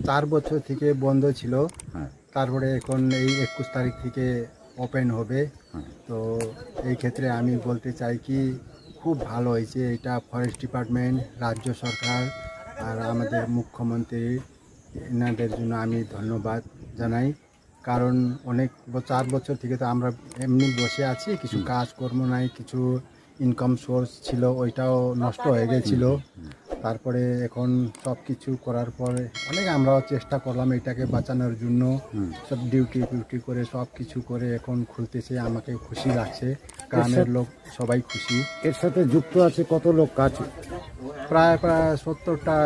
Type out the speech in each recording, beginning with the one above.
4 বছর থেকে বন্ধ ছিল। হ্যাঁ। তারপরে এখন এই 21 তারিখ থেকে ওপেন হবে। হ্যাঁ। তো এই ক্ষেত্রে আমি বলতে চাই কি খুব ভালো হয়েছে এটা। ফরেস্ট ডিপার্টমেন্ট, রাজ্য সরকার আর আমাদের মুখ্যমন্ত্রী, এনাদের জন্য আমি ধন্যবাদ জানাই। কারণ অনেক 4 বছর থেকে তো আমরা এমনি বসে আছি, কিছু কাজকর্ম নাই, কিছু ইনকাম সোর্স ছিল ওইটাও নষ্ট হয়ে গেছিল। তারপরে এখন সব কিছু করার পরে অনেক আমরাও চেষ্টা করলাম এটাকে বাঁচানোর জন্য। সব ডিউটি করে সব কিছু করে এখন খুলতেছে, আমাকে খুশি লাগছে, গ্রামের লোক সবাই খুশি। এর সাথে যুক্ত আছে কত লোক কাজ? প্রায় 70টা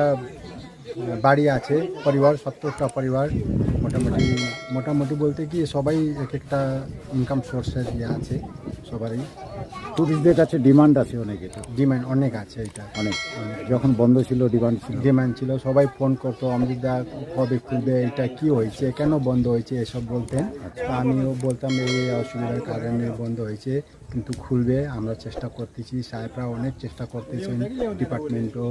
বাড়ি আছে, পরিবার 70টা পরিবার মোটামুটি বলতে কি সবাই এক একটা ইনকাম সোর্সের আছে সবারই। টুরিস্টদের কাছে ডিমান্ড আছে অনেক, এটা ডিমান্ড অনেক আছে, এটা অনেক। যখন বন্ধ ছিল ডিমান্ড ছিল, সবাই ফোন করতো অমৃতদা কবে খুলবে, এটা কি হয়েছে, কেন বন্ধ হয়েছে এসব বলতেন। তো আমিও বলতাম এই অসুবিধার কারণে বন্ধ হয়েছে, কিন্তু খুলবে, আমরা চেষ্টা করতেছি, সাহেবরা অনেক চেষ্টা করতেছেন, ডিপার্টমেন্টও,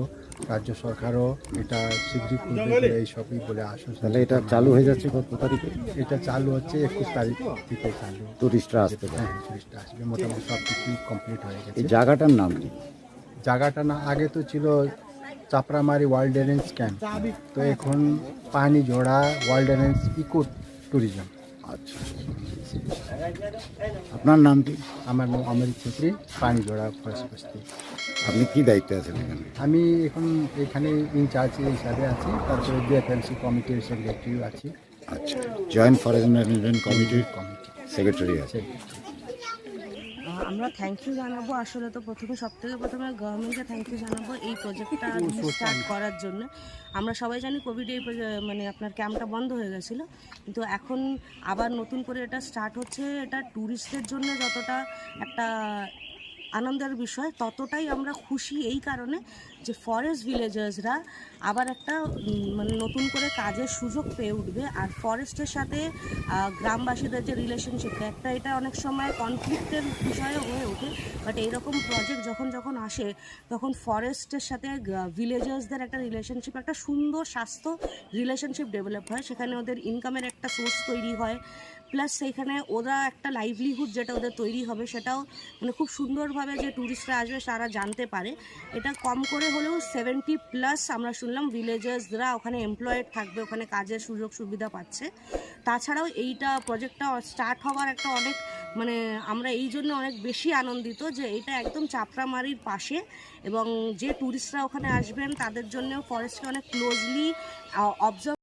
রাজ্য সরকারও এটা শীঘ্রই খুলবে এইসবই বলে আশ্বস্ত। তাহলে এটা চালু হয়ে যাচ্ছে কত তারিখে? এটা চালু হচ্ছে 21 তারিখ থেকে চালু। টুরিস্টরা আসতে পারে? হ্যাঁ, টুরিস্টরা আসবে, মোটামুটি সব কিছুই কমপ্লিট হয়ে গেছে। এই জায়গাটার নাম কি? জায়গাটা না আগে তো ছিল চাপড়ামারি ওয়াইল্ডলাইফ ক্যাম্প, তো এখন পানি ঝোড়া ওয়াইল্ডলাইফ ইকো ট্যুরিজম। আচ্ছা, আপনার নাম কি? আমার নাম অমৃত ছেত্রী, পানি ঝোড়া ফরেস্ট বস্তি। আপনি কি দায়িত্বে আছেন এখানে? আমি এখন এখানে ইনচার্জ হিসাবে আছি, তারপরে বিএফএমসি কমিটির সেক্রেটারিও আছি। আচ্ছা, জয়েন্ট ফরেস্ট ম্যানেজমেন্ট কমিটির সেক্রেটারি আছে। আমরা থ্যাংক ইউ জানাবো। আসলে তো সবথেকে প্রথমে গভর্নমেন্টকে থ্যাংক ইউ জানাবো এই প্রজেক্টটা স্টার্ট করার জন্য। আমরা সবাই জানি কোভিডে মানে আপনার ক্যাম্পটা বন্ধ হয়ে গেছিলো, কিন্তু এখন আবার নতুন করে এটা স্টার্ট হচ্ছে। এটা ট্যুরিস্টদের জন্য যতটা একটা আনন্দের বিষয়, ততটাই আমরা খুশি এই কারণে যে ফরেস্ট ভিলেজার্সরা আবার একটা মানে নতুন করে কাজের সুযোগ পেয়ে উঠবে। আর ফরেস্টের সাথে গ্রামবাসীদের যে রিলেশনশিপটা, এটা অনেক সময় কনফ্লিক্টের বিষয়ও হয়ে ওঠে। বাট এইরকম প্রজেক্ট যখন আসে, তখন ফরেস্টের সাথে ভিলেজার্সদের একটা রিলেশনশিপ, একটা সুন্দর স্বাস্থ্য রিলেশনশিপ ডেভেলপ হয়। সেখানে ওদের ইনকামের একটা সোর্স তৈরি হয়, প্লাস সেইখানে ওরা একটা লাইভলিহুড যেটা ওদের তৈরি হবে, সেটাও মানে খুব সুন্দরভাবে যে ট্যুরিস্টরা আসবে তারা জানতে পারে। এটা কম করে হলেও 70+ আমরা শুনলাম ভিলেজার্সরা ওখানে এমপ্লয়েড থাকবে, ওখানে কাজের সুযোগ সুবিধা পাচ্ছে। তাছাড়াও এইটা প্রজেক্টটা স্টার্ট হওয়ার একটা অনেক মানে আমরা এই জন্য অনেক বেশি আনন্দিত যে এটা একদম চাপড়ামারির পাশে, এবং যে ট্যুরিস্টরা ওখানে আসবেন তাদের জন্য ফরেস্টকে অনেক ক্লোজলি অবজার্ভ